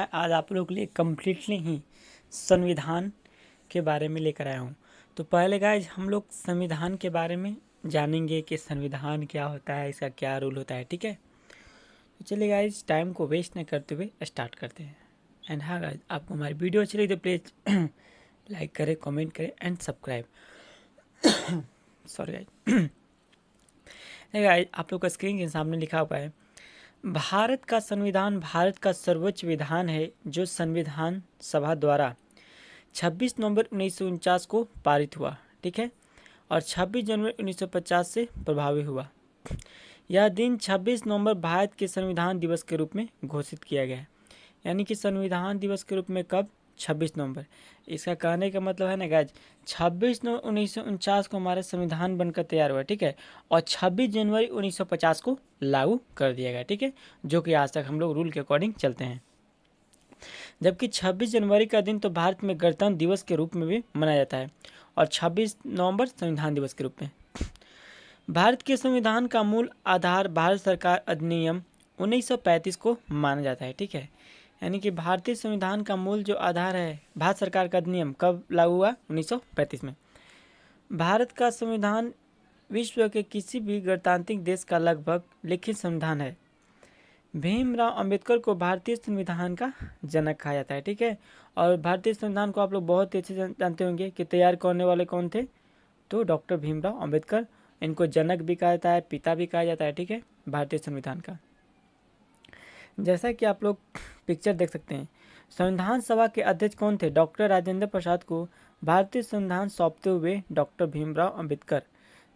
आज आप लोगों के लिए कम्प्लीटली ही संविधान के बारे में लेकर आया हूँ। तो पहले गाइज हम लोग संविधान के बारे में जानेंगे कि संविधान क्या होता है, इसका क्या रूल होता है। ठीक है, तो चलिए गाइज टाइम को वेस्ट न करते हुए स्टार्ट करते हैं। एंड हाँ गाइज, आपको हमारी वीडियो अच्छी लगी तो प्लीज़ लाइक करें, कमेंट करें एंड सब्सक्राइब। सॉरी गाइज, आप लोग का स्क्रीन के सामने लिखा हुआ है, भारत का संविधान भारत का सर्वोच्च विधान है जो संविधान सभा द्वारा 26 नवंबर 1949 को पारित हुआ। ठीक है, और 26 जनवरी 1950 से प्रभावी हुआ। यह दिन 26 नवंबर भारत के संविधान दिवस के रूप में घोषित किया गया है। यानी कि संविधान दिवस के रूप में कब? 26 नवंबर। इसका कहने का मतलब है ना गाइज, 26 नवंबर 1949 को हमारा संविधान बनकर तैयार हुआ। ठीक है, और 26 जनवरी 1950 को लागू कर दिया गया। ठीक है, जो कि आज तक हम लोग रूल के अकॉर्डिंग चलते हैं। जबकि 26 जनवरी का दिन तो भारत में गणतंत्र दिवस के रूप में भी मनाया जाता है और 26 नवंबर संविधान दिवस के रूप में। भारत के संविधान का मूल आधार भारत सरकार अधिनियम 1935 को माना जाता है। ठीक है, यानी कि भारतीय संविधान का मूल जो आधार है भारत सरकार का अधिनियम कब लागू हुआ? 1935 में। भारत का संविधान विश्व के किसी भी गणतांत्रिक देश का लगभग लिखित संविधान है। भीमराव अंबेडकर को भारतीय संविधान का जनक कहा जाता है। ठीक है, और भारतीय संविधान को आप लोग बहुत अच्छे से जानते होंगे कि तैयार करने वाले कौन थे? तो डॉक्टर भीमराव अंबेडकर। इनको जनक भी कहा जाता है, पिता भी कहा जाता है। ठीक है, भारतीय संविधान का। जैसा कि आप लोग पिक्चर देख सकते हैं, संविधान सभा के अध्यक्ष कौन थे? डॉक्टर राजेंद्र प्रसाद को भारतीय संविधान सौंपते हुए डॉक्टर भीमराव अंबेडकर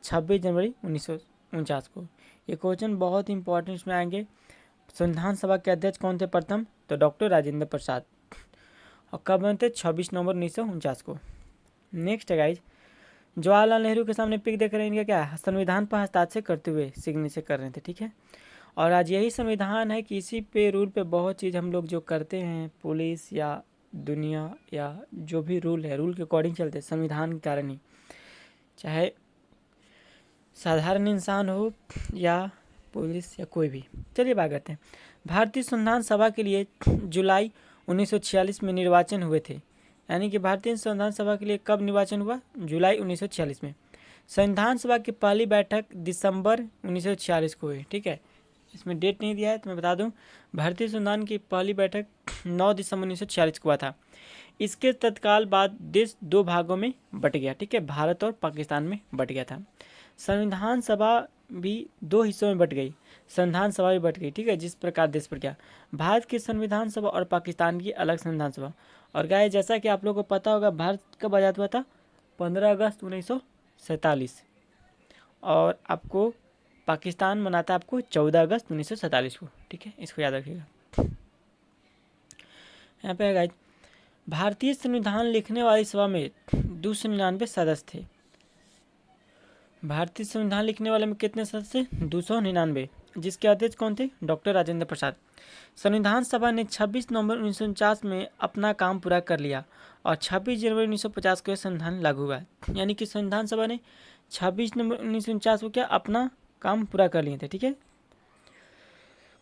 26 जनवरी 1949 को। ये क्वेश्चन बहुत इंपॉर्टेंट इसमें आएंगे। संविधान सभा के अध्यक्ष कौन थे प्रथम? तो डॉक्टर राजेंद्र प्रसाद। और कब बने थे? 26 नवंबर 1949 को। नेक्स्ट है गाइज, जवाहरलाल नेहरू के सामने पिक देख रहे हैं, इनका क्या है? संविधान पर हस्ताक्षर करते हुए सिग्नेचर कर रहे थे। ठीक है, और आज यही संविधान है कि इसी पे रूल पे बहुत चीज़ हम लोग जो करते हैं, पुलिस या दुनिया या जो भी रूल है, रूल के अकॉर्डिंग चलते हैं संविधान के कारण ही। चाहे साधारण इंसान हो या पुलिस या कोई भी। चलिए बात करते हैं। भारतीय संविधान सभा के लिए जुलाई 1946 में निर्वाचन हुए थे। यानी कि भारतीय संविधान सभा के लिए कब निर्वाचन हुआ? जुलाई 1946 में। संविधान सभा की पहली बैठक दिसंबर 1946 को हुई। ठीक है, इसमें डेट नहीं दिया है तो मैं बता दूं, भारतीय संविधान की पहली बैठक 9 दिसंबर 1946 को हुआ था। इसके तत्काल बाद देश दो भागों में बट गया। ठीक है, भारत और पाकिस्तान में बट गया था। संविधान सभा भी दो हिस्सों में बट गई, संविधान सभा भी बट गई। ठीक है, जिस प्रकार देश पर क्या, भारत की संविधान सभा और पाकिस्तान की अलग संविधान सभा। और गाय, जैसा कि आप लोगों को पता होगा, भारत कब आज़ाद हुआ था? 15 अगस्त 1947। और आपको पाकिस्तान मनाता है आपको 14 अगस्त 1947 को। ठीक है, इसको याद रखिएगा। यहाँ पे गाइज, भारतीय संविधान लिखने वाली सभा में 299 सदस्य थे। भारतीय संविधान लिखने वाले में कितने सदस्य थे? 299, जिसके अध्यक्ष कौन थे? डॉक्टर राजेंद्र प्रसाद। संविधान सभा ने 26 नवंबर 1949 में अपना काम पूरा कर लिया और 26 जनवरी 1950 को संविधान लागू हुआ। यानी कि संविधान सभा ने 26 नवंबर 1949 को क्या अपना काम पूरा कर लिए थे। ठीक है,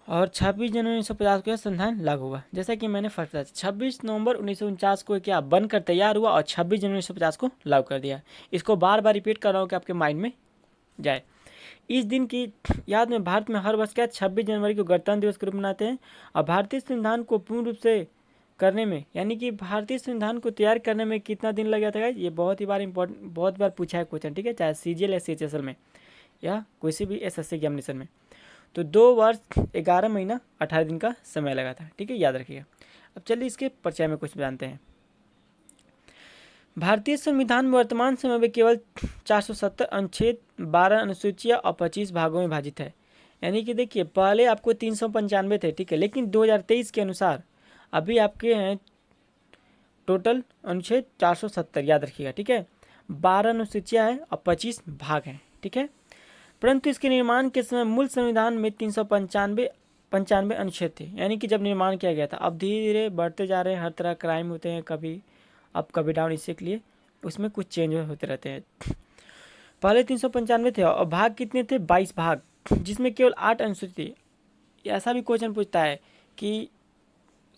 और 26 जनवरी 1950 को संविधान लागू हुआ। जैसा कि मैंने फर्स्ट बताया, 26 नवंबर 1949 को क्या बनकर तैयार हुआ और 26 जनवरी 1950 को लागू कर दिया। इसको बार बार रिपीट कर रहा हूँ कि आपके माइंड में जाए। इस दिन की याद में भारत में हर वर्ष क्या 26 जनवरी को गणतंत्र दिवस के रूप में मनाते हैं। और भारतीय संविधान को पूर्ण रूप से करने में, यानी कि भारतीय संविधान को तैयार करने में कितना दिन लग गया था? ये बहुत ही बार इंपॉर्टेंट, बहुत बार पूछा है क्वेश्चन। ठीक है, चाहे CGL या CHSL में या किसी भी SSC एग्जामिनेशन में। तो 2 वर्ष 11 महीना 18 दिन का समय लगा था। ठीक है, याद रखिएगा। अब चलिए इसके परिचय में कुछ जानते हैं। भारतीय संविधान में वर्तमान समय में केवल 470 अनुच्छेद, 12 अनुसूचियाँ और 25 भागों में विभाजित है। यानी कि देखिए, पहले आपको 395 थे। ठीक है, लेकिन 2023 के अनुसार अभी आपके हैं टोटल अनुच्छेद 470, याद रखिएगा। ठीक है, 12 अनुसूचियाँ हैं और 25 भाग हैं। ठीक है, परंतु इसके निर्माण के समय मूल संविधान में 395 अनुच्छेद थे। यानी कि जब निर्माण किया गया था, अब धीरे धीरे बढ़ते जा रहे हैं, हर तरह क्राइम होते हैं, कभी अप कभी डाउन, इससे के लिए उसमें कुछ चेंज होते रहते हैं। पहले 395 थे और भाग कितने थे? 22 भाग, जिसमें केवल 8 अनुसूचित थी। ऐसा भी क्वेश्चन पूछता है कि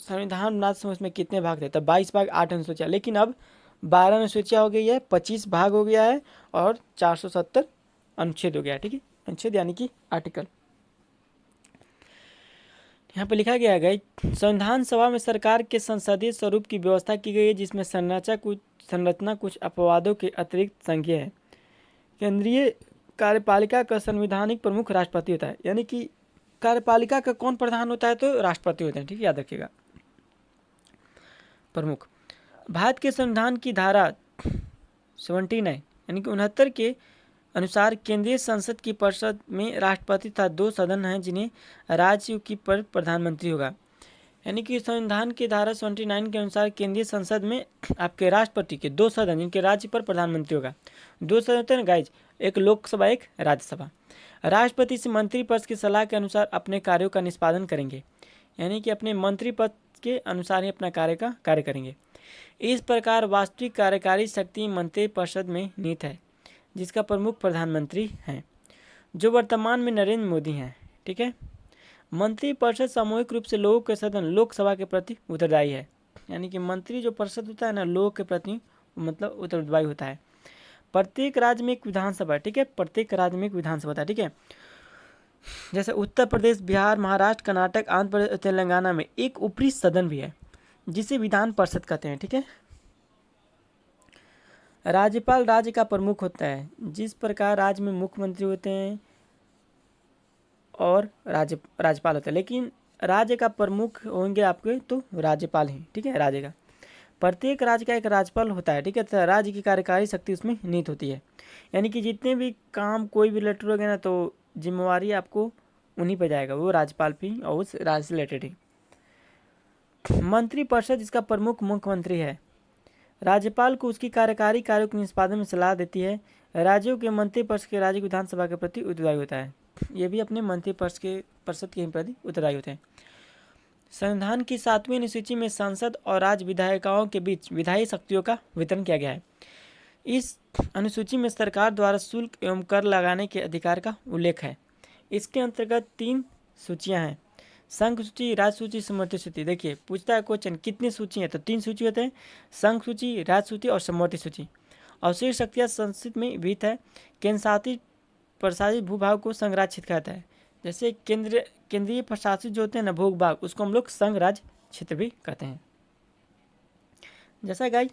संविधान बनाते समय उसमें कितने भाग थे? तब 22 भाग 8 अनुसूचियाँ, लेकिन अब 12 अनुसूचियाँ हो गई है, 25 भाग हो गया है और 470 अनुच्छेद हो गया है। ठीक है, अनुच्छेद यानी कि आर्टिकल। यहाँ पे लिखा गया है संविधान सभा में सरकार के संसदीय स्वरूप की व्यवस्था की गई है, जिसमें संरचना कुछ अपवादों के अतिरिक्त संघीय है। केंद्रीय कार्यपालिका का संवैधानिक प्रमुख राष्ट्रपति होता है, यानी कि कार्यपालिका का कौन प्रधान होता है? तो राष्ट्रपति होते हैं। ठीक है, याद रखिएगा, प्रमुख। भारत के संविधान की धारा 79 यानी कि 69 के अनुसार केंद्रीय संसद की परिषद में राष्ट्रपति तथा 2 सदन हैं जिन्हें राज्य की पर प्रधानमंत्री होगा। यानी कि संविधान की धारा 79 के अनुसार केंद्रीय संसद में आपके राष्ट्रपति के 2 सदन जिनके राज्य पर प्रधानमंत्री होगा। 2 सदन होते हैं गाइज, एक लोकसभा एक राज्यसभा। राष्ट्रपति से मंत्रिपरिषद की सलाह के अनुसार अपने कार्यों का निष्पादन करेंगे, यानी कि अपने मंत्रिपरिषद के अनुसार ही अपना कार्य करेंगे। इस प्रकार वास्तविक कार्यकारी शक्ति मंत्रिपरिषद में निहित है, जिसका प्रमुख प्रधानमंत्री हैं, जो वर्तमान में नरेंद्र मोदी हैं। ठीक है, मंत्रिपरिषद सामूहिक रूप से लोगों के सदन लोकसभा के प्रति उत्तरदायी है, यानी कि मंत्री जो परिषद होता है ना, लोगों के प्रति मतलब उत्तरदायी होता है। प्रत्येक राज्य में एक विधानसभा, ठीक है, प्रत्येक राज्य में एक विधानसभा होता है। ठीक है, जैसे उत्तर प्रदेश, बिहार, महाराष्ट्र, कर्नाटक, आंध्र प्रदेश, तेलंगाना में एक ऊपरी सदन भी है जिसे विधान परिषद कहते हैं। ठीक है, राज्यपाल राज्य का प्रमुख होता है। जिस प्रकार राज्य में मुख्यमंत्री होते हैं और राज्यपाल होता है, लेकिन राज्य का प्रमुख होंगे आपके तो राज्यपाल ही। ठीक है, राज्य का प्रत्येक राज्य का एक राज्यपाल होता है। ठीक है, तो राज्य की कार्यकारी शक्ति उसमें निहित होती है, यानी कि जितने भी काम कोई भी लेटर हो गया ना, तो जिम्मेवारी आपको उन्हीं पर जाएगा, वो राज्यपाल भी और उस राज्य से रिलेटेड ही। मंत्रिपरिषद जिसका प्रमुख मुख्यमंत्री है, राज्यपाल को उसकी कार्यकारी कार्यों के निष्पादन में सलाह देती है। राज्यों के मंत्रिपरिषद के राज्य विधानसभा के प्रति उत्तरदायी होता है, ये भी अपने मंत्रिपरिषद के प्रति उत्तरदायी होते हैं। संविधान की 7वीं अनुसूची में संसद और राज्य विधायिकाओं के बीच विधायी शक्तियों का वितरण किया गया है। इस अनुसूची में सरकार द्वारा शुल्क एवं कर लगाने के अधिकार का उल्लेख है। इसके अंतर्गत 3 सूचियां हैं, संघ सूची, राज्य सूची, समवर्ती सूची। देखिए पूछता है क्वेश्चन कितनी सूची है, तो 3 सूची होते हैं, संघ सूची, राज्य सूची और समवर्ती सूची। अवशेष शक्तियाँ संसद में विहित है। केंद्र शासित प्रशासित भूभाग को संघ राज्य क्षेत्र कहता है। जैसे केंद्रीय प्रशासित जो होते हैं ना भूभाग, उसको हम लोग संघ राज्य क्षेत्र भी कहते हैं। जैसा गाइस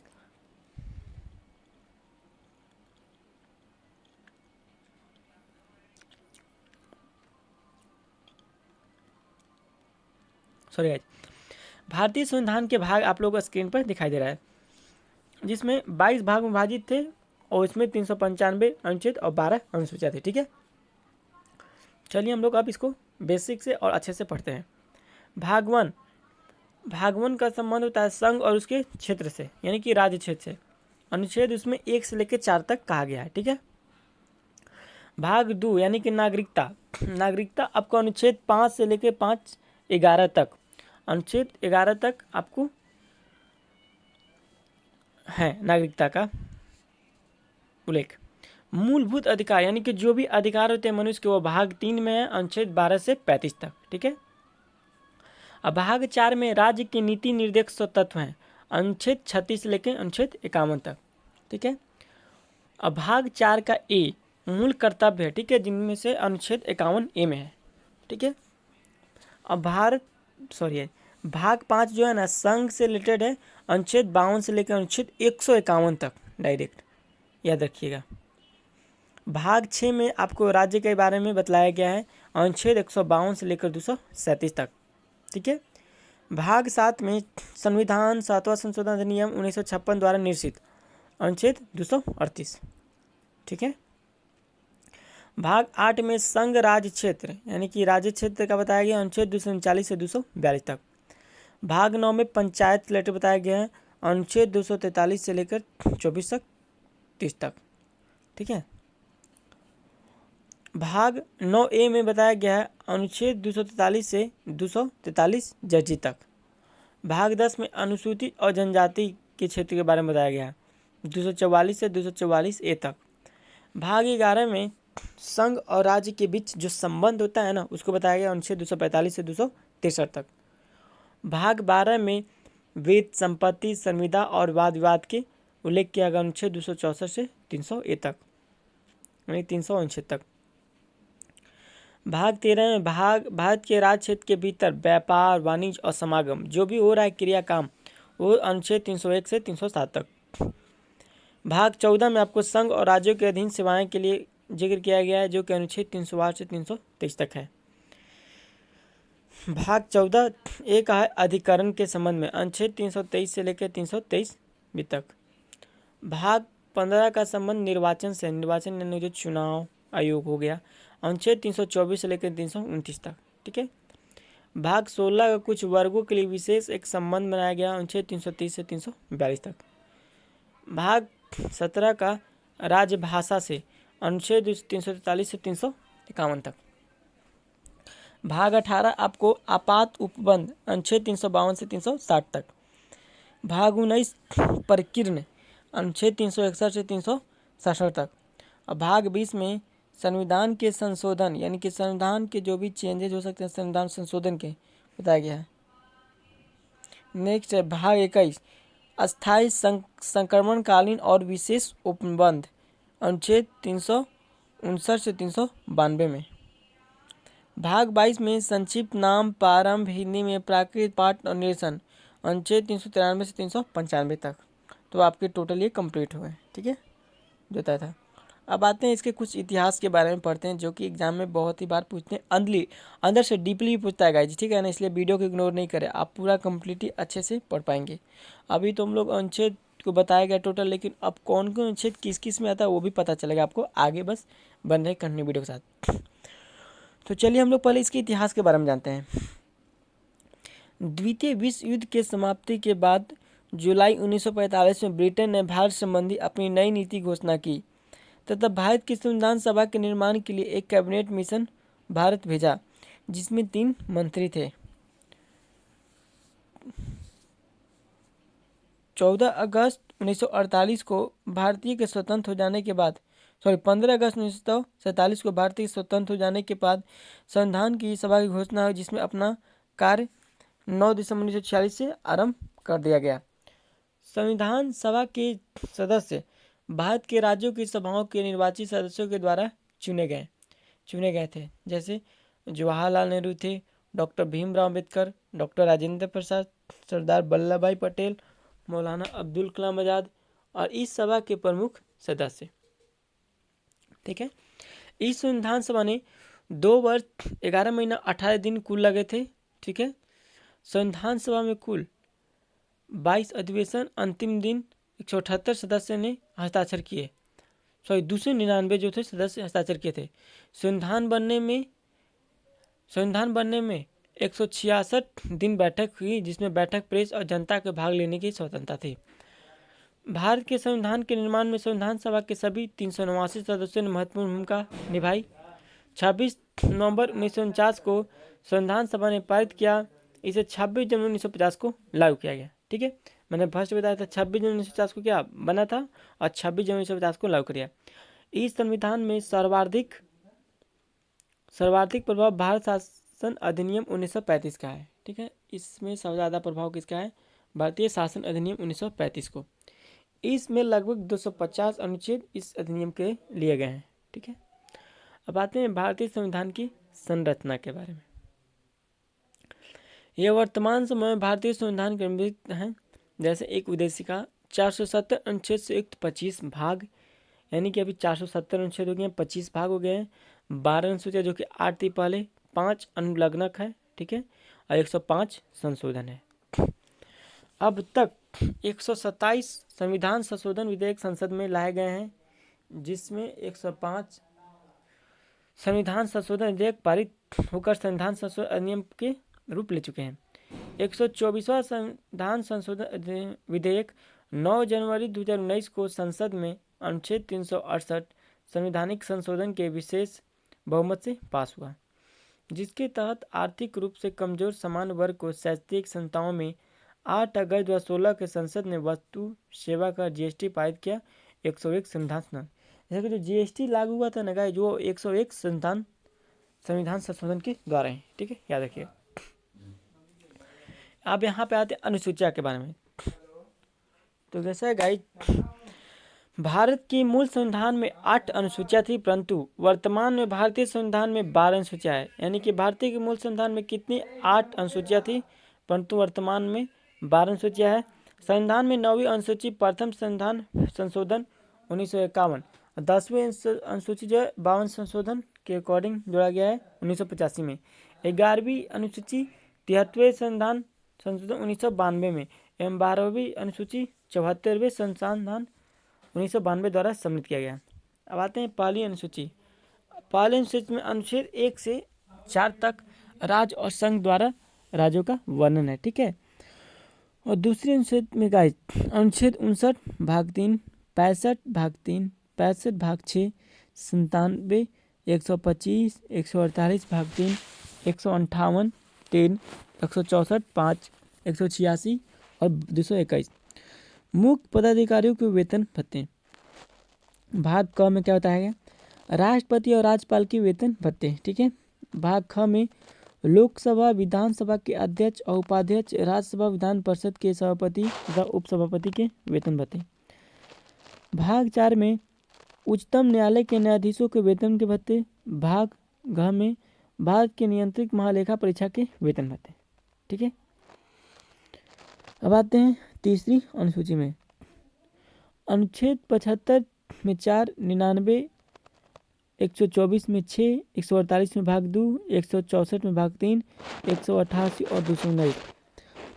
भारतीय संविधान के भाग आप लोगों को स्क्रीन पर दिखाई दे रहा है, जिसमें 22 भाग विभाजित थे और इसमें 395 अनुच्छेद और 12 अनुसूचियाँ थी। ठीक है, चलिए हम लोग अब इसको बेसिक से और अच्छे से पढ़ते हैं। भाग वन का संबंध होता है संघ और उसके क्षेत्र से, यानी कि राज्य क्षेत्र से। अनुच्छेद उसमें 1 से लेकर 4 तक कहा गया है। ठीक है, भाग 2 यानी कि नागरिकता आपको अनुच्छेद 5 से लेकर 11 तक, अनुच्छेद 11 तक आपको है नागरिकता का उल्लेख। मूलभूत अधिकार यानी कि जो भी अधिकार होते हैं मनुष्य के, वो भाग 3 में है, अनुच्छेद 12 से 35 तक। ठीक है, अब भाग 4 में राज्य के नीति निर्देशक तत्व हैं, अनुच्छेद 36 से लेकर अनुच्छेद 51 तक। ठीक है, अब भाग 4 का ए मूल कर्तव्य है। ठीक है, जिनमें से अनुच्छेद 51 ए में है। ठीक है, अब भाग 5 जो है ना संघ से रिलेटेड है, अनुच्छेद 52 से लेकर अनुच्छेद 151 तक डायरेक्ट, याद रखिएगा। भाग 6 में आपको राज्य के बारे में बतलाया गया है, अनुच्छेद 152 से लेकर 237 तक। ठीक है, भाग 7 में संविधान 7वां संशोधन अधिनियम 1956 द्वारा निर्देशित, अनुच्छेद 238। ठीक है, भाग 8 में संघ राज्य क्षेत्र यानी कि राज्य क्षेत्र का बताया गया, अनुच्छेद 239 से 242 तक। भाग 9 में पंचायत लेटर बताया गया है, अनुच्छेद 243 से लेकर 24 तक 30 तक। ठीक है, भाग 9A में बताया गया है, अनुच्छेद 243 से 243 जर्जी तक। भाग 10 में अनुसूचित और जनजाति के क्षेत्र के बारे में बताया गया है, 244 से 244A तक। भाग 11 में संघ और राज्य के बीच जो संबंध होता है ना, उसको बताया गया, अनुच्छेद 245 से 263 तक। भाग 12 में वेद, संपत्ति, संविदा और वाद विवाद के उल्लेख किया गया अनुच्छेद 264 से 300 तक, यानी 359 तक। भाग 13 में भारत के राज्य क्षेत्र के भीतर व्यापार, वाणिज्य और समागम जो भी हो रहा है क्रिया काम, वो अनुच्छेद 301 से 307 तक। भाग 14 में आपको संघ और राज्यों के अधीन सेवाएं के लिए जिक्र किया गया है, जो कि अनुच्छेद 308 से 323 तक है। भाग 14 एक है अधिकरण के संबंध में, अनुच्छेद 323 से लेकर 323 भी तक। भाग 15 का संबंध निर्वाचन से, निर्वाचन यानी जो चुनाव आयोग हो गया, अनुच्छेद 324 से लेकर 329 तक, ठीक है। भाग 16 का कुछ वर्गों के लिए विशेष एक संबंध बनाया गया, अनुच्छेद 330 से 342 तक। भाग 17 का राजभाषा से, अनुच्छेद 343 से 351 तक। भाग 18 आपको आपात उपबंध, अनुच्छेद 352 से 360 तक। भाग 19 प्रकीर्ण, अनुच्छेद 361 से 367 तक। और भाग 20 में संविधान के संशोधन, यानी कि संविधान के जो भी चेंजेज हो सकते हैं संविधान संशोधन के, बताया गया है। नेक्स्ट है भाग 21 अस्थायी संक्रमणकालीन और विशेष उपबंध, अनुच्छेद 359 से 392 में। भाग 22 में संक्षिप्त नाम प्रारंभ, हिंदी में प्राकृत पाठ और निरसन, अनुच्छेद 393 से 395 तक। तो आपके टोटल ये कंप्लीट हुए, ठीक है, जो बताया था। अब आते हैं इसके कुछ इतिहास के बारे में पढ़ते हैं, जो कि एग्जाम में बहुत ही बार पूछते हैं, अंदर से डीपली पूछता है गाइज, ठीक है ना, इसलिए वीडियो को इग्नोर नहीं करें, आप पूरा कंप्लीटली अच्छे से पढ़ पाएंगे। अभी तो हम लोग अनुच्छेद को बताया गया टोटल, लेकिन अब कौन कौन अनुच्छेद किस किस में आता है वो भी पता चलेगा आपको आगे, बस बन रहे कंटिन्यू वीडियो के साथ। तो चलिए हम लोग पहले इसके इतिहास के बारे में जानते हैं। द्वितीय विश्व युद्ध के समाप्ति के बाद जुलाई 1945 में ब्रिटेन ने भारत संबंधी अपनी नई नीति घोषणा की तथा भारत की संविधान सभा के निर्माण के लिए एक कैबिनेट मिशन भारत भेजा, जिसमें 3 मंत्री थे। 14 अगस्त 1948 को भारतीय के स्वतंत्र हो जाने के बाद 15 अगस्त 1947 को भारतीय स्वतंत्र हो जाने के बाद संविधान की सभा की घोषणा हुई, जिसमें अपना कार्य 9 दिसंबर 1946 से आरंभ कर दिया गया। संविधान सभा के सदस्य भारत के राज्यों की सभाओं के निर्वाचित सदस्यों के द्वारा चुने गए थे, जैसे जवाहरलाल नेहरू थे, डॉक्टर भीमराव अम्बेडकर, डॉक्टर राजेंद्र प्रसाद, सरदार वल्लभ भाई पटेल, मौलाना अब्दुल कलाम आज़ाद और इस सभा के प्रमुख सदस्य, ठीक है। इस संविधान सभा ने 2 वर्ष 11 महीना 18 दिन कुल लगे थे, ठीक है। संविधान सभा में कुल 22 अधिवेशन, अंतिम दिन 178 सदस्य ने हस्ताक्षर किए, 299 जो थे सदस्य हस्ताक्षर किए थे। संविधान बनने में 166 दिन बैठक हुई, जिसमें बैठक प्रेस और जनता के भाग लेने की स्वतंत्रता थी। भारत के संविधान के निर्माण में संविधान सभा के सभी 389 सदस्यों ने महत्वपूर्ण भूमिका निभाई। 26 नवंबर 1949 को संविधान सभा ने पारित किया, इसे 26 जनवरी 1950 को लागू किया गया, ठीक है। मैंने फर्स्ट बताया था 26 जनवरी 1950 को क्या बना था और 26 जनवरी 1950 को लागू किया। इस संविधान में सर्वाधिक प्रभाव भारत शासन अधिनियम 1935 का है, ठीक है। इसमें सबसे ज़्यादा प्रभाव किसका है? भारतीय शासन अधिनियम 1935 को। इसमें लगभग 250 अनुच्छेद इस अधिनियम के लिए गए हैं, ठीक है। अब आते हैं भारतीय संविधान की संरचना के बारे में। यह वर्तमान समय में भारतीय संविधान के अमृत हैं, जैसे एक उद्देशिका 470 अनुच्छेद से युक्त 25 भाग, यानी कि अभी 470 अनुच्छेद हो गए हैं, 25 भाग हो गए हैं, 12 अनुसूचियाँ जो कि 8 थी पहले, 5 अनुलग्नक है, ठीक है, और 105 संशोधन है। अब तक 127 संविधान संशोधन विधेयक संसद में लाए गए हैं, जिसमें 105 संविधान संशोधन विधेयक पारित होकर संविधान संशोधन अधिनियम के रूप ले चुके हैं। 124वां संविधान संशोधन विधेयक 9 जनवरी 2019 को संसद में अनुच्छेद 368 संवैधानिक संशोधन के विशेष बहुमत से पास हुआ, जिसके तहत आर्थिक रूप से कमजोर सामान्य वर्ग को शैक्षिक संस्थाओं में 8 अगस्त 2016 के संसद ने वस्तु सेवा कर जीएसटी पारित किया। 101 संविधान, जैसे कि जो जीएसटी लागू हुआ था ना गाइस, जो 101 संविधान संशोधन के द्वारा है, ठीक है, याद रखिए। अब यहाँ पे आते हैं अनुसूचिया के बारे में। तो कैसा है गाइस, भारत की मूल संविधान में 8 अनुसूचियां थी, परंतु वर्तमान में भारतीय संविधान में 12 अनुसूचियां है। यानी कि भारतीय के मूल संविधान में कितनी 8 अनुसूचियां थी, परंतु वर्तमान में 12 अनुसूचियां है। संविधान में 9वीं अनुसूची प्रथम संविधान संशोधन 1951, 10वीं अनुसूची जो है 52 संशोधन के अकॉर्डिंग जोड़ा गया है 1985 में। 11वीं अनुसूची 73वें संविधान संशोधन 1992 में एवं 12वीं अनुसूची 74वें संविधान 1992 द्वारा सम्मिलित किया गया। अब आते हैं पहली अनुसूची। पहली अनुसूची में अनुच्छेद 1 से 4 तक राज्य और संघ द्वारा राज्यों का वर्णन है, ठीक है। और दूसरी अनुच्छेद में गाइस अनुच्छेद 59 भाग 3, 65 भाग 3, 65 भाग 6, 97, 125, 148 भाग 3, 158 3, 164 5, 186 और 221 मुख्य पदाधिकारियों के वेतन भत्ते। भाग क में क्या बताया गया, राष्ट्रपति और राज्यपाल के वेतन भत्ते, ठीक है। भाग ख में लोकसभा विधानसभा के अध्यक्ष और उपाध्यक्ष, राज्यसभा विधान परिषद के सभापति तथा उपसभापति के वेतन भत्ते। भाग 4 में उच्चतम न्यायालय के न्यायाधीशों के वेतन के भत्ते। भाग घ में भारत के नियंत्रक महालेखा परीक्षक के वेतन भत्ते, ठीक है। अब आते हैं तीसरी अनुसूची में। अनुच्छेद 75 में 4, 99, 124 में 6, 148 में भाग 2, 164 में भाग 3, 188 और 219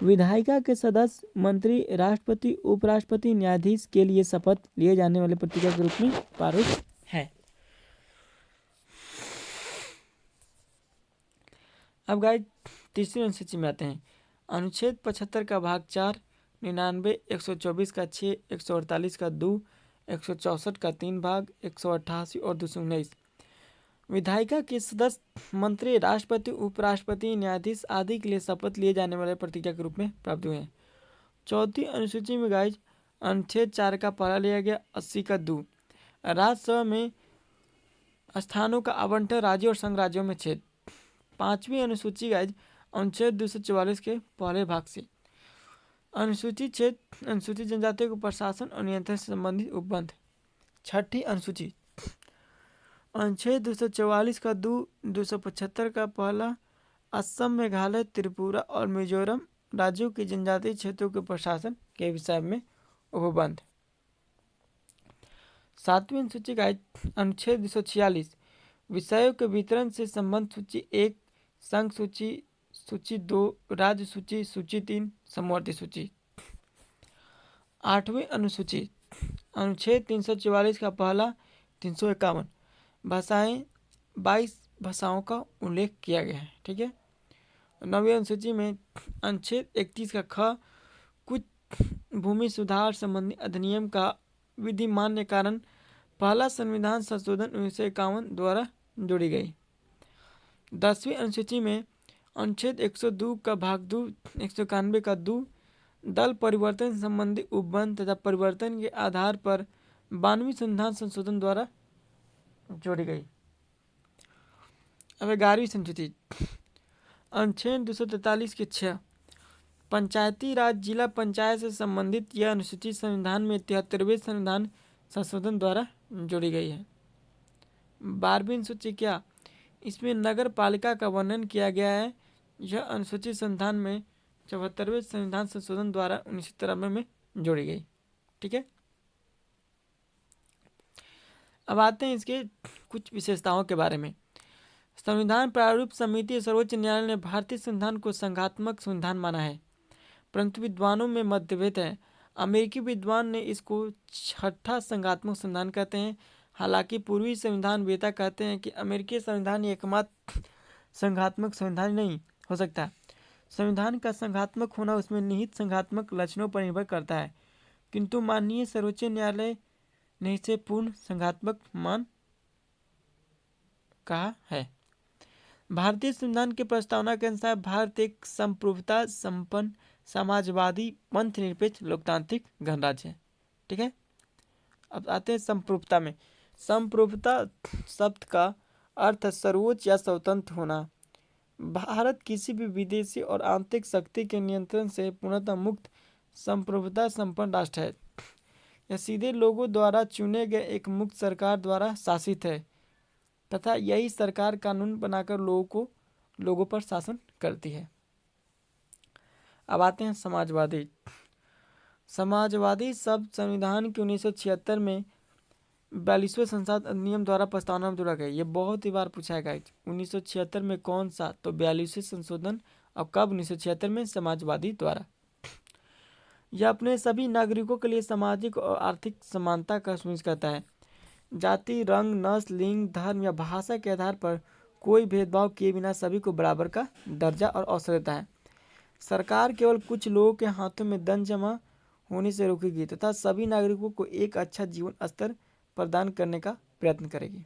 विधायिका के सदस्य, मंत्री, राष्ट्रपति, उपराष्ट्रपति, न्यायाधीश के लिए शपथ लिए जाने वाले प्रतिज्ञा के रूप में प्रारूप है। अब गाइस तीसरी अनुसूची में आते हैं। अनुच्छेद 75 का भाग 4, 99, 124 का 6, 148 का 2, 164 का 3 भाग, 188 और 219 विधायिका के सदस्य, मंत्री, राष्ट्रपति, उपराष्ट्रपति, न्यायाधीश आदि के लिए शपथ लिए जाने वाले प्रतिज्ञा के रूप में प्राप्त हुए हैं। चौथी अनुसूची में गाइस अनुच्छेद 4 का पहला लिया गया, 80 का 2 राज्यसभा में स्थानों का आवंटन राज्यों और संघ राज्यों में छेद। पांचवी अनुसूची गाइस अनुच्छेद 244 के पहले भाग से अनुसूचित क्षेत्र अनुसूचित जनजातियों को प्रशासन और नियंत्रण से संबंधित उपबंध। छठी अनुसूची अनुच्छेद 244 का 2, 275 का पहला असम, मेघालय, त्रिपुरा और मिजोरम राज्यों के जनजातीय क्षेत्रों के प्रशासन के विषय में उपबंध। सातवीं अनुसूची का अनुच्छेद 246 विषयों के वितरण से संबंध सूची 1, संघ सूची, सूची 2, राज्य सूची, सूची 3, समवर्ती सूची। आठवीं अनुसूची अनुच्छेद 344 का पहला 351 भाषाएं 22 भाषाओं का उल्लेख किया गया है, ठीक है। नवीं अनुसूची में अनुच्छेद 31 का ख कुछ भूमि सुधार संबंधी अधिनियम का विधिमान्य कारण पहला संविधान संशोधन 1951 द्वारा जोड़ी गई। 10वीं अनुसूची में अनुच्छेद 102 का भाग 2, 191 का 2 दल परिवर्तन संबंधी उपबंध तथा परिवर्तन के आधार पर 92वीं संविधान संशोधन द्वारा जोड़ी गई। अब 11वीं अनुसूची अनुच्छेद 243 के 6 पंचायती राज जिला पंचायत से संबंधित यह अनुसूची संविधान में 73वें संविधान संशोधन द्वारा जोड़ी गई है। 12वीं अनुसूची क्या, इसमें नगर पालिका का वर्णन किया गया है। यह अनुसूची संविधान में 74वें संविधान संशोधन द्वारा 1993 में जोड़ी गई, ठीक है। अब आते हैं इसके कुछ विशेषताओं के बारे में। संविधान प्रारूप समिति सर्वोच्च न्यायालय ने भारतीय संविधान को संघात्मक संविधान माना है, परंतु विद्वानों में मतभेद है। अमेरिकी विद्वान ने इसको छठा संघात्मक संविधान कहते हैं, हालांकि पूर्वी संविधान वेता कहते हैं कि अमेरिकी संविधान एकमात्र संघात्मक संविधान नहीं हो सकता। संविधान का संघात्मक होना उसमें निहित संघात्मक लक्षणों पर निर्भर करता है, किंतु माननीय सर्वोच्च न्यायालय ने इसे पूर्ण संघात्मक मान कहा है। भारतीय संविधान की प्रस्तावना के अनुसार भारत एक संप्रभुता संपन्न समाजवादी पंथ निरपेक्ष लोकतांत्रिक गणराज्य है, ठीक है। अब आते हैं संप्रभुता में। संप्रभुता शब्द का अर्थ सर्वोच्च या स्वतंत्र होना। भारत किसी भी विदेशी और आंतरिक शक्ति के नियंत्रण से पूर्णतः मुक्त संप्रभुता संपन्न राष्ट्र है। यह सीधे लोगों द्वारा चुने गए एक मुक्त सरकार द्वारा शासित है तथा यही सरकार कानून बनाकर लोगों पर शासन करती है। अब आते हैं समाजवादी। समाजवादी शब्द संविधान के 1976 में 42वें संसद अधिनियम द्वारा प्रस्तावना में जोड़ा गया। ये बहुत ही बार पूछा गया 1976 में कौन सा, तो 42वें संशोधन। अब कब? 1976 में समाजवादी द्वारा। यह अपने सभी नागरिकों के लिए सामाजिक और आर्थिक समानता का सुनिश्चित करता है। जाति, रंग, नस्ल, लिंग, धर्म या भाषा के आधार पर कोई भेदभाव किए बिना सभी को बराबर का दर्जा और अवसर देता है। सरकार केवल कुछ लोगों के हाथों में धन जमा होने से रोकेगी तथा सभी नागरिकों को एक अच्छा जीवन स्तर प्रदान करने का प्रयत्न करेगी।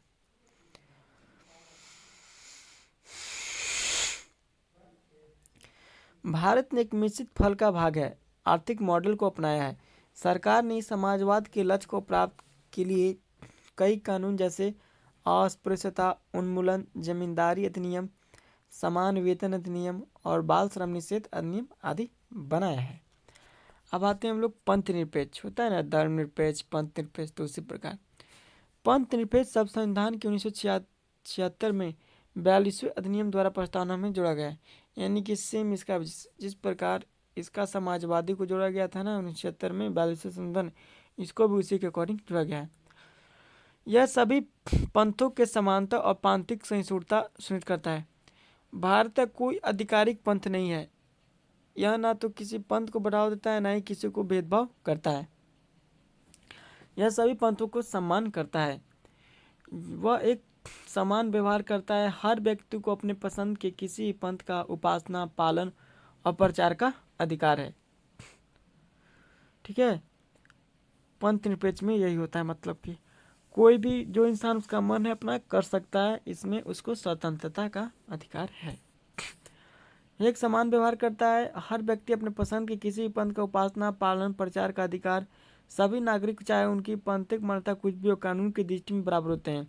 भारत ने एक मिश्रित फल का भाग है आर्थिक मॉडल को अपनाया है। सरकार ने समाजवाद के लक्ष्य को प्राप्त के लिए कई कानून जैसे अस्पृश्यता उन्मूलन, जमींदारी अधिनियम, समान वेतन अधिनियम और बाल श्रम निषेध अधिनियम आदि बनाया है। अब आते हैं हम लोग पंथ निरपेक्ष। होता है ना धर्मनिरपेक्ष, पंथ निरपेक्ष, तो उसी प्रकार पंथ निरपेक्ष शब्द संविधान के 1976 में 42वें अधिनियम द्वारा प्रस्तावना में जोड़ा गया है। यानी कि सेम इसका जिस प्रकार इसका समाजवादी को जोड़ा गया था ना 1976 में 42वें संशोधन, इसको भी उसी के अकॉर्डिंग जोड़ा गया है। यह सभी पंथों के समानता और प्रांतिक सहिष्णुता सुनिश्चित करता है। भारत का कोई आधिकारिक पंथ नहीं है। यह ना तो किसी पंथ को बढ़ावा देता है, ना ही किसी को भेदभाव करता है। यह सभी पंथों को सम्मान करता है। वह एक समान व्यवहार करता है। हर व्यक्ति को अपने पसंद के किसी पंथ का उपासना, पालन और प्रचार का अधिकार है। ठीक है, पंथ निरपेक्ष में यही होता है, मतलब कि कोई भी जो इंसान उसका मन है अपना कर सकता है, इसमें उसको स्वतंत्रता का अधिकार है। एक समान व्यवहार करता है। हर व्यक्ति अपने पसंद के किसी भी पंथ का उपासना, पालन, प्रचार का अधिकार। सभी नागरिक चाहे उनकी पंथिक मान्यता कुछ भी हो, कानून की दृष्टि में बराबर होते हैं।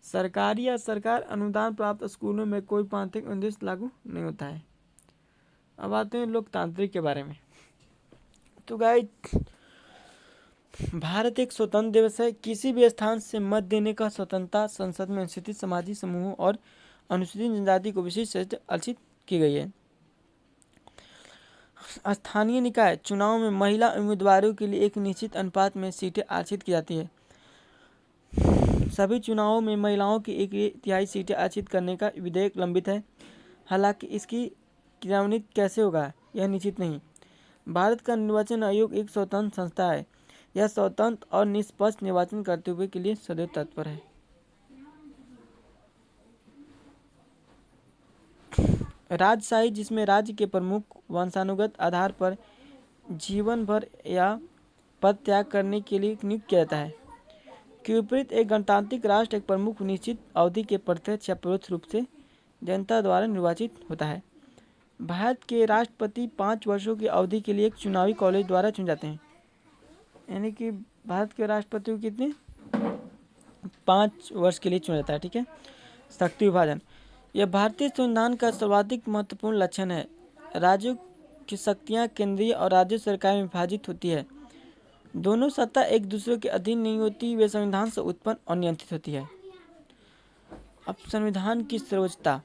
सरकारी या सरकार अनुदान प्राप्त स्कूलों में कोई प्रांतिक उद्देश्य लागू नहीं होता है। अब आते हैं लोकतांत्रिक के बारे में। तो गाइस, भारत एक स्वतंत्र देश है। किसी भी स्थान से मत देने का स्वतंत्रता संसद में अनुसूचित समाजी समूहों और अनुसूचित जनजाति को विशिष्ट अर्जित की गई है। स्थानीय निकाय चुनाव में महिला उम्मीदवारों के लिए एक निश्चित अनुपात में सीटें आरक्षित की जाती है। सभी चुनावों में महिलाओं की 1/3 सीटें आरक्षित करने का विधेयक लंबित है। हालांकि इसकी क्रियान्वित कैसे होगा यह निश्चित नहीं। भारत का निर्वाचन आयोग एक स्वतंत्र संस्था है। यह स्वतंत्र और निष्पक्ष निर्वाचन करते हुए के लिए सदैव तत्पर है। राजशाही, जिसमें राज्य के प्रमुख वंशानुगत आधार पर जीवन भर या पद त्याग करने के लिए नियुक्त किया जाता है, के विपरीत एक गणतांत्रिक राष्ट्र एक प्रमुख निश्चित अवधि के प्रत्यक्ष या परोक्ष रूप से जनता द्वारा निर्वाचित होता है। भारत के राष्ट्रपति 5 वर्षों की अवधि के लिए एक चुनावी कॉलेज द्वारा चुने जाते हैं। यानी कि भारत के राष्ट्रपति को कितने 5 वर्ष के लिए चुना जाता है। ठीक है। शक्ति विभाजन, यह भारतीय संविधान का सर्वाधिक महत्वपूर्ण लक्षण है। राज्यों की शक्तियाँ केंद्रीय और राज्य सरकार में विभाजित होती है। दोनों सत्ता एक दूसरे के अधीन नहीं होती, वे संविधान से उत्पन्न और नियंत्रित होती है। अब संविधान की सर्वोच्चता,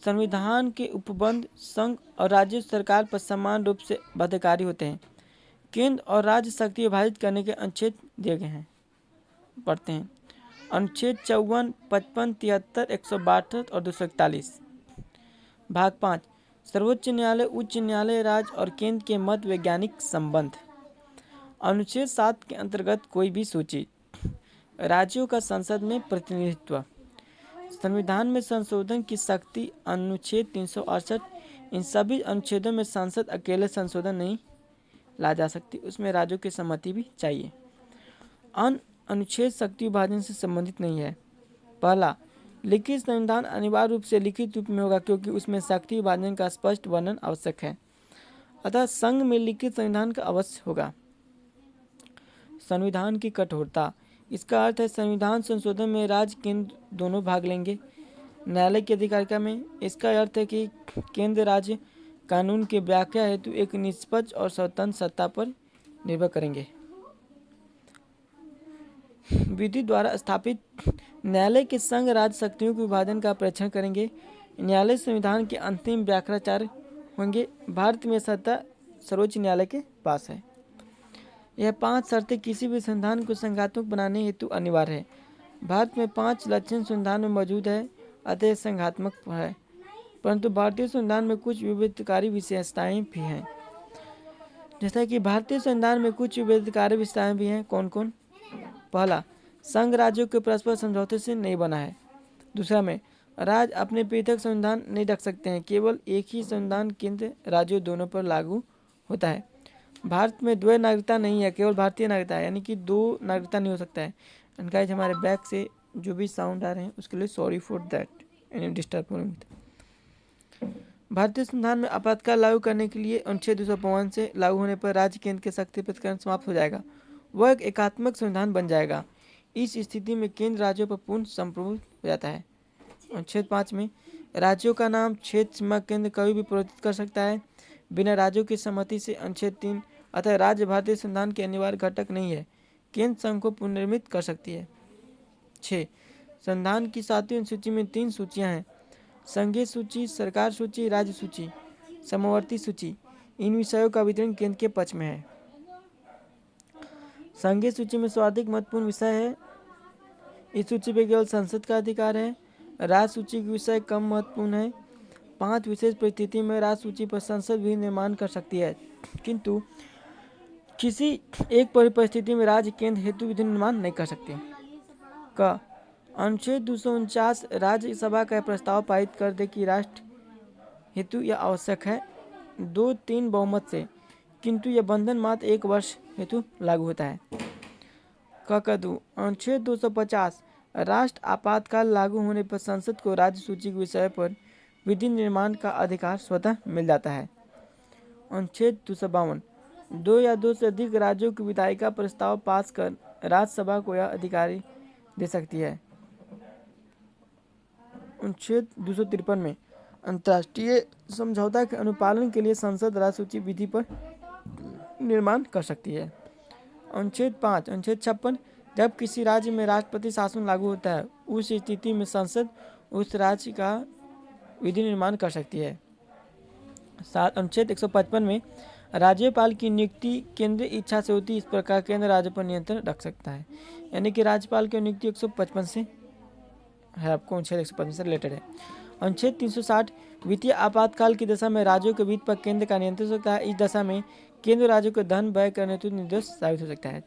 संविधान के उपबंध संघ और राज्य सरकार पर समान रूप से बाध्यकारी होते हैं। केंद्र और राज्य शक्ति विभाजित करने के अनुच्छेद दिए गए हैं, पढ़ते हैं। अनुच्छेद 54, 55, 73, 162 और 241। भाग 5, सर्वोच्च न्यायालय, उच्च न्यायालय, राज्य और केंद्र के मध्य वैज्ञानिक संबंध। अनुच्छेद 7 के अंतर्गत कोई भी सूची। राज्यों का संसद में प्रतिनिधित्व। संविधान में संशोधन की शक्ति। अनुच्छेद 368। इन सभी अनुच्छेदों में संसद अकेले संशोधन नहीं ला जा सकती, उसमें राज्यों की सहमति भी चाहिए। अनुच्छेद शक्ति विभाजन से संबंधित नहीं है। पहला, लिखित संविधान अनिवार्य रूप से लिखित रूप में होगा क्योंकि उसमें शक्ति विभाजन का स्पष्ट वर्णन आवश्यक है, अतः संघ में लिखित संविधान का अवश्य होगा। संविधान की कठोरता, इसका अर्थ है संविधान संशोधन में राज्य केंद्र दोनों भाग लेंगे। न्यायालय की अधिकारिता में इसका अर्थ है कि केंद्र राज्य कानून की व्याख्या हेतु एक निष्पक्ष और स्वतंत्र सत्ता पर निर्भर करेंगे। विधि द्वारा स्थापित न्यायालय के संघ राज्य शक्तियों के विभाजन का परीक्षण करेंगे। न्यायालय संविधान के अंतिम व्याख्याचार्य होंगे। भारत में सत्ता सर्वोच्च न्यायालय के पास है। यह 5 शर्तें किसी भी संविधान को संघात्मक बनाने हेतु अनिवार्य है। भारत में 5 लक्षण संविधान में मौजूद है, अतः संघात्मक है। परंतु भारतीय संविधान में कुछ विभेदकारी विशेषताएं भी हैं। जैसा कि भारतीय संविधान में कुछ विभेदकारी विशेषताएं भी हैं। कौन कौन? पहला, संघ राज्यों के परस्पर समझौते से नहीं बना है। दूसरा में राज्य अपने पृथक संविधान नहीं रख सकते हैं, केवल एक ही संविधान केंद्र राज्यों दोनों पर लागू होता है। भारत में द्वै नागरिकता नहीं है, केवल भारतीय नागरिकता है, यानी कि 2 नागरिकता नहीं हो सकता है। एंड गाइस, हमारे बैक से जो भी साउंड आ रहे हैं उसके लिए sorry for that, any disturb हो रही। भारतीय संविधान में आपातकाल लागू करने के लिए अनुच्छेद 252 से लागू होने पर राज्य केंद्र के शक्ति प्रतिकरण समाप्त हो जाएगा, वह एक एकात्मक संविधान बन जाएगा। इस स्थिति में केंद्र राज्यों पर पूर्ण संप्रभुत्व हो जाता है। अनुच्छेद 5 में राज्यों का नाम क्षेत्र सीमा केंद्र कभी भी परिवर्तित कर सकता है बिना राज्यों की सहमति से। अनुच्छेद 3, अतः राज्य भारतीय संविधान के अनिवार्य घटक नहीं है, केंद्र संघ को पुनर्निर्मित कर सकती है। 6, संविधान की 7वीं अनुसूची में 3 सूचियां हैं, संघीय सूची, सरकार सूची, राज्य सूची, समवर्ती सूची। इन विषयों का वितरण केंद्र के पक्ष में है। संघीय सूची में सर्वाधिक महत्वपूर्ण विषय है, इस सूची पर केवल संसद का अधिकार है। राज्य सूची के विषय कम महत्वपूर्ण है। 5 विशेष परिस्थिति में राज्य सूची पर संसद भी निर्माण कर सकती है, किंतु किसी एक परिस्थिति में राज्य केंद्र हेतु विधि निर्माण नहीं कर सकते। क, अनुच्छेद 249 राज्यसभा का प्रस्ताव पारित कर दे कि राष्ट्र हेतु यह आवश्यक है 2/3 बहुमत से, किंतु यह बंधन मात्र 1 वर्ष हेतु लागू होता है। कदू, अनुच्छेद 250 राष्ट्र आपातकाल लागू होने पर संसद को राज्य सूची के विषय पर विधि निर्माण का अधिकार स्वतः मिल जाता है। अनुच्छेद 252 2 या 2 से अधिक राज्यों की विधायी का प्रस्ताव पास कर राज्यसभा को यह अधिकार दे सकती है। अनुच्छेद 253 में अंतर्राष्ट्रीय समझौता के अनुपालन के लिए संसद राज्य सूची विधि पर निर्माण कर सकती है। अनुच्छेद 5, अनुच्छेद 56 जब किसी राज्य में राष्ट्रपति शासन लागू होता है, उस स्थिति में संसद उस राज्य का विधि निर्माण कर सकती है। 7, अनुच्छेद 155 में राज्यपाल की नियुक्ति केंद्रीय इच्छा से होती है, इस प्रकार केंद्र राज्य पर नियंत्रण रख सकता है। यानी कि राज्यपाल की नियुक्ति 155 से है, आपको अनुच्छेद 155 से रिलेटेड है। अनुच्छेद 360 वित्तीय आपातकाल की दशा में राज्यों के वित्त पर केंद्र का नियंत्रण हो सकता है। इस दशा में केंद्र राज्यों को धन व्यय करने हेतु निर्दोष साबित हो सकता है।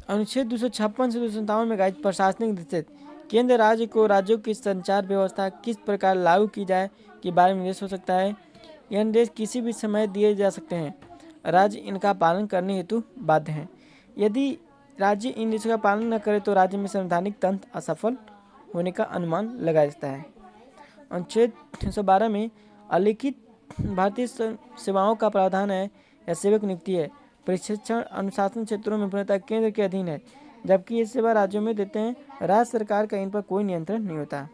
अनुच्छेद 256 से 257 में गाइड प्रशासनिक दृष्टि केंद्र राज्य को राज्यों की संचार व्यवस्था किस प्रकार लागू की जाए के बारे में निर्देश हो सकता है। यह निर्देश किसी भी समय दिए जा सकते हैं, राज्य इनका पालन करने हेतु बाध्य हैं। यदि राज्य इन निर्देशों का पालन न करे तो राज्य में संवैधानिक तंत्र असफल होने का अनुमान लगाया जाता है। अनुच्छेद 312 में अलिखित भारतीय सेवाओं का प्रावधान है या सेवक नियुक्ति है। प्रशिक्षण अनुशासन क्षेत्रों में पूर्णतः केंद्र के अधीन है, जबकि ये सेवा राज्यों में देते हैं। राज्य सरकार का इन पर कोई नियंत्रण नहीं होता।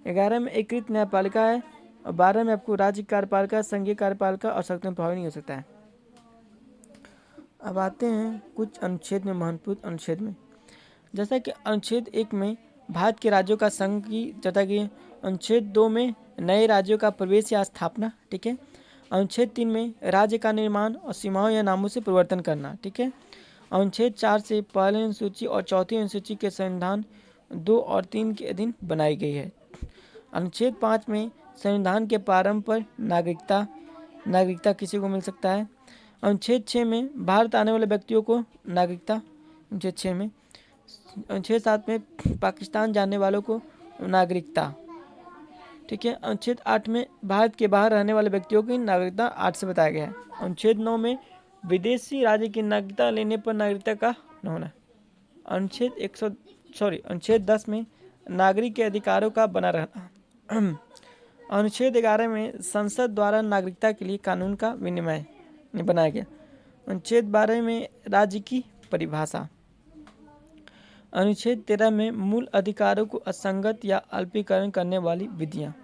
11 में एकीकृत न्यायपालिका है और 12 में आपको राज्य कार्यपालिका, संघीय कार्यपालिका और शक्तियों में प्रभावी नहीं हो सकता है। अब आते हैं कुछ अनुच्छेद में, महत्वपूर्ण अनुच्छेद में, जैसा कि अनुच्छेद 1 में भारत के राज्यों का संघ की चर्चा की है। अनुच्छेद 2 में नए राज्यों का प्रवेश या स्थापना, ठीक है। अनुच्छेद 3 में राज्य का निर्माण और सीमाओं या नामों से परिवर्तन करना, ठीक है। अनुच्छेद 4 से पहली अनुसूची और चौथी अनुसूची के संविधान 2 और 3 के अधीन बनाई गई है। अनुच्छेद 5 में संविधान के प्रारंभ पर नागरिकता किसी को मिल सकता है। अनुच्छेद 6 में भारत आने वाले व्यक्तियों को नागरिकता, अनुच्छेद 6 में। अनुच्छेद 7 में पाकिस्तान जाने वालों को नागरिकता, ठीक है। अनुच्छेद 8 में भारत के बाहर रहने वाले व्यक्तियों की नागरिकता 8 से बताया गया है। अनुच्छेद 9 में विदेशी राज्य की नागरिकता लेने पर नागरिकता का न होना। अनुच्छेद 10 में नागरिक के अधिकारों का बना रहना। अनुच्छेद 11 में संसद द्वारा नागरिकता के लिए कानून का विनिमय बनाया गया। अनुच्छेद 12 में राज्य की परिभाषा। अनुच्छेद 13 में मूल अधिकारों को असंगत या अल्पीकरण करने वाली विधियाँ।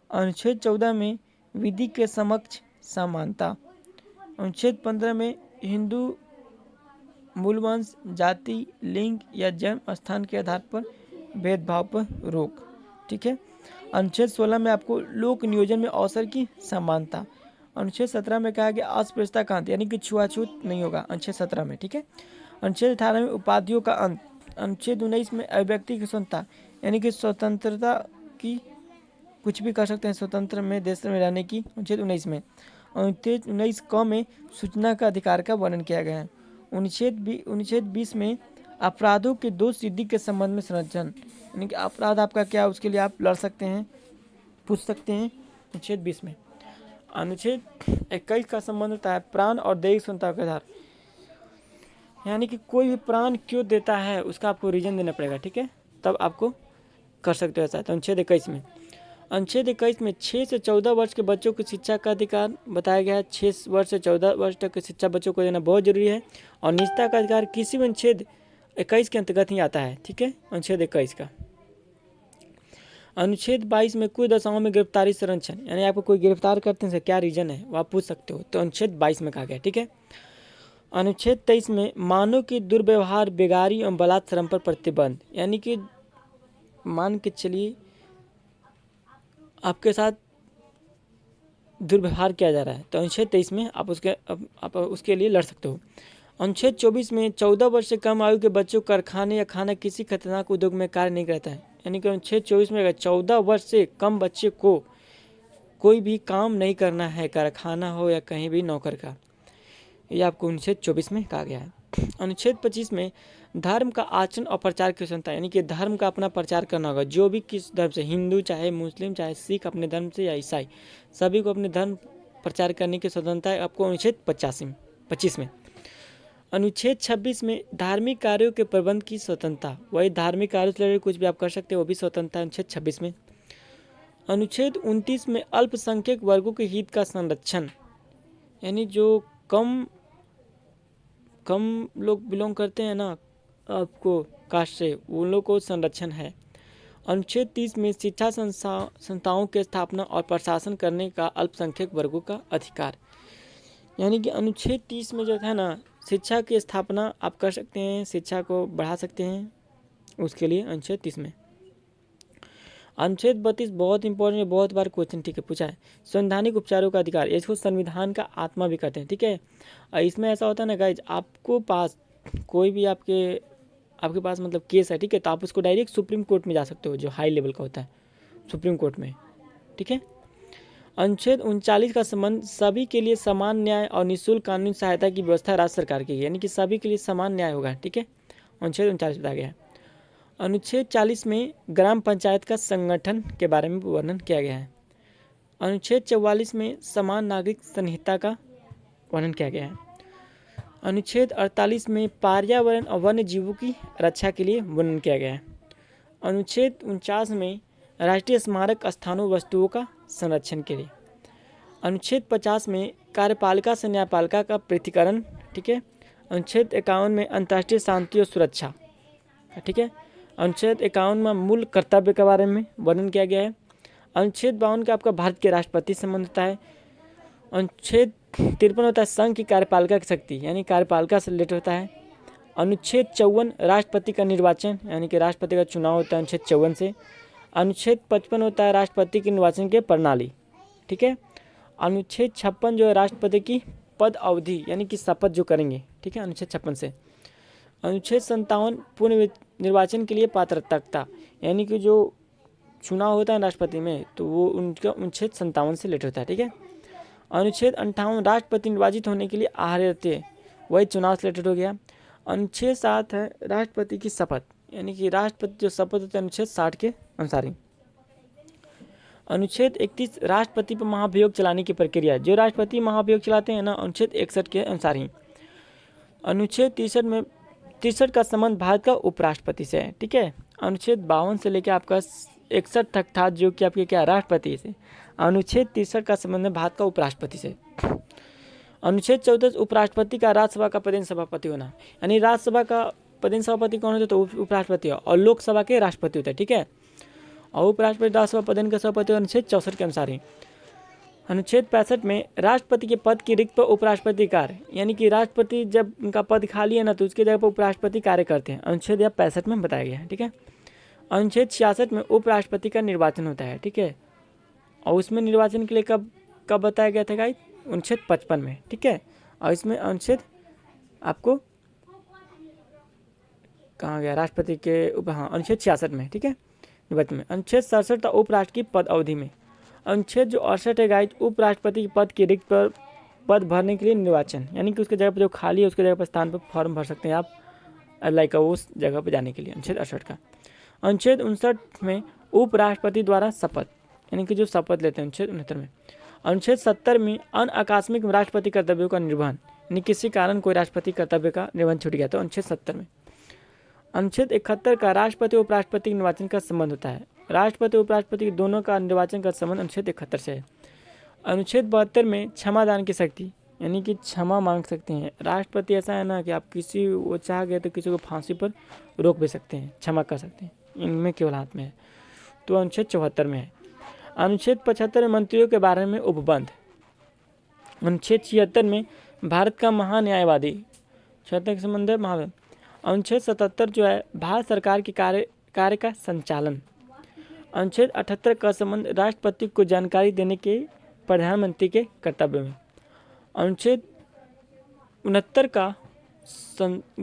अनुच्छेद 14 में विधि के समक्ष समानता। अनुच्छेद 15 में हिंदू मूलवंश, जाति, लिंग या जन्म स्थान के आधार पर भेदभाव पर रोक। ठीक है। अनुच्छेद 16 में आपको लोक नियोजन में अवसर की समानता। अनुच्छेद 17 में कहा गया अस्पृश्यता का अंत, यानी कि छुआछूत नहीं होगा अनुच्छेद 17 में। ठीक है। अनुच्छेद 18 में उपाधियों का अंत। अनुच्छेद 19 में अभिव्यक्ति की स्वतंत्रता, यानी कि स्वतंत्रता की कुछ भी कर सकते हैं स्वतंत्र में देश में रहने की। अनुच्छेद 19 में। अनुच्छेद 19 क में सूचना का अधिकार का वर्णन किया गया है। अनुच्छेद 20 में अपराधों के दोष सिद्धि के संबंध में संरक्षण, यानी कि अपराध आपका क्या, उसके लिए आप लड़ सकते हैं, पूछ सकते हैं अनुच्छेद 20 में। अनुच्छेद 21 का संबंध होता है प्राण और दैहिक स्वतंत्रता के आधार, यानी कि कोई भी प्राण क्यों देता है उसका आपको रीजन देना पड़ेगा। ठीक है, तब आपको कर सकते हो ऐसा। तो अनुच्छेद 21 में, अनुच्छेद 21 में 6 से 14 वर्ष के बच्चों को शिक्षा का अधिकार बताया गया है। 6 वर्ष से 14 वर्ष तक की शिक्षा बच्चों को देना बहुत जरूरी है। और निजता का अधिकार किसी भी अनुच्छेद 21 के अंतर्गत ही आता है। ठीक है, अनुच्छेद 21 का। अनुच्छेद 22 में कुछ दशाओं में गिरफ्तारी संरक्षण, यानी आपको कोई गिरफ्तार करते हैं क्या रीजन है वो आप पूछ सकते हो, तो अनुच्छेद 22 में कहा गया। ठीक है। अनुच्छेद 23 में मानव के दुर्व्यवहार, बेगारी एवं बलात् श्रम पर प्रतिबंध, यानी कि मान के चलिए आपके साथ दुर्व्यवहार किया जा रहा है, तो अनुच्छेद 23 में आप उसके लिए लड़ सकते हो। अनुच्छेद 24 में 14 वर्ष से कम आयु के बच्चों को कारखाने या खाना किसी खतरनाक उद्योग में कार्य नहीं करता है, यानी कि अनुच्छेद 24 में अगर 14 वर्ष से कम बच्चे को कोई भी काम नहीं करना है, कारखाना हो या कहीं भी नौकर का, ये आपको अनुच्छेद 24 में कहा गया है। अनुच्छेद 25 में धर्म का आचरण और प्रचार की स्वतंत्रता, यानी कि धर्म का अपना प्रचार करना होगा। जो भी किस धर्म से, हिंदू चाहे मुस्लिम चाहे सिख, अपने धर्म से या ईसाई, सभी को अपने धर्म प्रचार करने की स्वतंत्रता है आपको अनुच्छेद 25 में। अनुच्छेद 26 में धार्मिक कार्यों के प्रबंध की स्वतंत्रता, वही धार्मिक कार्यों से रिलेटेड कुछ भी आप कर सकते हो, वो भी स्वतंत्रता है अनुच्छेद 26 में। अनुच्छेद 29 में अल्पसंख्यक वर्गों के हित का संरक्षण, यानी जो कम लोग बिलोंग करते हैं ना आपको कास्ट से, उन लोग को संरक्षण है। अनुच्छेद 30 में शिक्षा संस्थाओं की स्थापना और प्रशासन करने का अल्पसंख्यक वर्गों का अधिकार, यानी कि अनुच्छेद 30 में जो है ना शिक्षा की स्थापना आप कर सकते हैं, शिक्षा को बढ़ा सकते हैं, उसके लिए अनुच्छेद 30 में। अनुच्छेद 32 बहुत इंपॉर्टेंट है, बहुत बार क्वेश्चन ठीक है पूछा है, संवैधानिक उपचारों का अधिकार, इसको संविधान का आत्मा भी कहते हैं। ठीक है, इसमें ऐसा होता है ना गाइज, आपको पास कोई भी आपके पास मतलब केस है, ठीक है, तो आप उसको डायरेक्ट सुप्रीम कोर्ट में जा सकते हो, जो हाई लेवल का होता है सुप्रीम कोर्ट में। ठीक है। अनुच्छेद 39 का संबंध सभी के लिए समान न्याय और निःशुल्क कानूनी सहायता की व्यवस्था राज्य सरकार की है, यानी कि सभी के लिए समान न्याय होगा। ठीक है, अनुच्छेद 39 बताया गया है। अनुच्छेद 40 में ग्राम पंचायत का संगठन के बारे में वर्णन किया गया है। अनुच्छेद 44 में समान नागरिक संहिता का वर्णन किया गया है। अनुच्छेद 48 में पर्यावरण और वन्य जीवों की रक्षा के लिए वर्णन किया गया है। अनुच्छेद 49 में राष्ट्रीय स्मारक स्थानों वस्तुओं का संरक्षण के लिए। अनुच्छेद 50 में कार्यपालिका से न्यायपालिका का पृथक्करण। ठीक है। अनुच्छेद 51 में अंतर्राष्ट्रीय शांति और सुरक्षा। ठीक है। अनुच्छेद 51 में मूल कर्तव्य के बारे में वर्णन किया गया है। अनुच्छेद 52 का आपका भारत के राष्ट्रपति संबंध होता है। अनुच्छेद 53 होता है संघ की कार्यपालिका की शक्ति, यानी कार्यपालिका से रिलेटेड होता है। अनुच्छेद 54 राष्ट्रपति का निर्वाचन, यानी कि राष्ट्रपति का चुनाव होता है अनुच्छेद 54 से। अनुच्छेद 55 होता है राष्ट्रपति के निर्वाचन के प्रणाली। ठीक है। अनुच्छेद 56 जो है राष्ट्रपति की पद अवधि, यानी कि शपथ जो करेंगे। ठीक है, अनुच्छेद 56 से। अनुच्छेद 57 पुनः निर्वाचन के लिए पात्रता, यानी कि जो चुनाव होता है राष्ट्रपति में, तो वो उनका अनुच्छेद 57 से रिलेटेड होता है। ठीक है। अनुच्छेद 58 राष्ट्रपति निर्वाचित होने के लिए आहार्य रहते हैं, वही चुनाव से रिलेटेड हो गया। अनुच्छेद 7 है राष्ट्रपति की शपथ, यानी कि राष्ट्रपति जो शपथ होता है अनुच्छेद 60 के अनुसार ही। अनुच्छेद 31 राष्ट्रपति पर महाभियोग चलाने की प्रक्रिया, जो राष्ट्रपति महाभियोग चलाते हैं ना अनुच्छेद 61 के अनुसार ही। अनुच्छेद 63 का संबंध भारत का उपराष्ट्रपति से है। ठीक है। अनुच्छेद 52 से लेकर आपका 61 तक था जो कि आपके क्या राष्ट्रपति से। अनुच्छेद 63 का संबंध है भारत का उपराष्ट्रपति से। अनुच्छेद 34 उपराष्ट्रपति का राज्यसभा का प्रतिनिधि सभापति होना, यानी राज्यसभा का पदेन सभापति कौन होते हैं? तो उपराष्ट्रपति और लोकसभा के राष्ट्रपति होते हैं, ठीक है। और उपराष्ट्रपति राज्यसभा पदेन के सभापति अनुच्छेद 64 के अनुसार ही। अनुच्छेद 65 में राष्ट्रपति के पद की रिक्त पर उपराष्ट्रपति कार्य, यानी कि राष्ट्रपति जब उनका पद खाली है ना तो उसकी जगह पर उपराष्ट्रपति कार्य करते हैं। अनुच्छेद 65 में बताया गया है, ठीक है। अनुच्छेद 66 में उपराष्ट्रपति का निर्वाचन होता है, ठीक है। और उसमें निर्वाचन के लिए कब बताया गया था गाइस? अनुच्छेद 55 में, ठीक है। और इसमें अनुच्छेद आपको कहाँ गया? राष्ट्रपति के अनुच्छेद 66 में, ठीक है, निर्वाचन में। अनुच्छेद 67 उपराष्ट्र की पद अवधि में। अनुच्छेद जो 68 है गाइस, उपराष्ट्रपति के पद के रिक्त पर पद भरने के लिए निर्वाचन, यानी कि उसके जगह पर जो खाली है उसके जगह पर स्थान पर फॉर्म भर सकते हैं आप, लाइक उस जगह पर जाने के लिए। अनुच्छेद 68 का। अनुच्छेद 59 में उपराष्ट्रपति द्वारा शपथ, यानी कि जो शपथ लेते हैं। अनुच्छेद 69 में। अनुच्छेद 70 में अनाकस्मिक राष्ट्रपति कर्तव्यों का निर्वहन, यानी किसी कारण कोई राष्ट्रपति कर्तव्य का निर्वहन छूट गया तो अनुच्छेद 70 में। अनुच्छेद 71 का राष्ट्रपति उपराष्ट्रपति के निर्वाचन का संबंध होता है। राष्ट्रपति उपराष्ट्रपति दोनों का निर्वाचन का संबंध अनुच्छेद 71 से है। अनुच्छेद 72 में क्षमादान की शक्ति, यानी कि क्षमा मांग सकते हैं राष्ट्रपति। ऐसा है ना कि आप किसी वो चाह गए तो किसी को फांसी पर रोक भी सकते हैं, क्षमा कर सकते हैं, इनमें केवल हाथ में है, तो अनुच्छेद 74 में है। अनुच्छेद 75 में मंत्रियों के बारे में उपबंध। अनुच्छेद 76 में भारत का महान्यायवादी, 76 के संबंध है महान। अनुच्छेद 77 जो है भारत सरकार के कार्य का संचालन। अनुच्छेद 78 का संबंध राष्ट्रपति को जानकारी देने के प्रधानमंत्री के कर्तव्य में। अनुच्छेद 69 का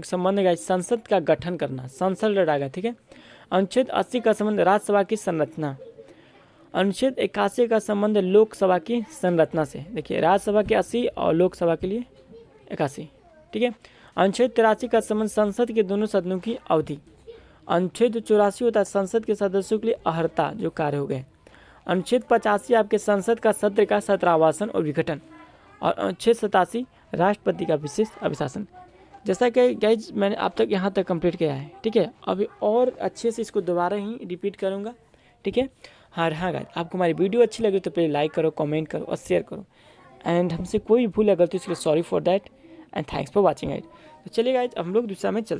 संबंध है संसद का गठन करना, संसद लड़ाएगा, ठीक है। अनुच्छेद 80 का संबंध राज्यसभा की संरचना। अनुच्छेद 81 का संबंध लोकसभा की संरचना से। देखिए राज्यसभा के 80 और लोकसभा के लिए 81, ठीक है। अनुच्छेद 83 का संबंध संसद के दोनों सदनों की अवधि। अनुच्छेद 84 होता है संसद के सदस्यों के लिए अर्हता, जो कार्य हो गए। अनुच्छेद 85 आपके संसद का सत्र का सत्रावासन और विघटन। और अनुच्छेद 87 राष्ट्रपति का विशेष अभिशासन। जैसा कि गाइज मैंने आप तक यहाँ तक कंप्लीट किया है, ठीक है। अभी और अच्छे से इसको दोबारा ही रिपीट करूँगा, ठीक है। हाँ गाइज, आपको हमारी वीडियो अच्छी लगी तो प्लीज़ लाइक करो, कमेंट करो और शेयर करो। एंड हमसे कोई भूल अगर तो इसके लिए sorry for that and thanks for watching guys. तो चलिए गाइज हम लोग दूसरा में चलते हैं।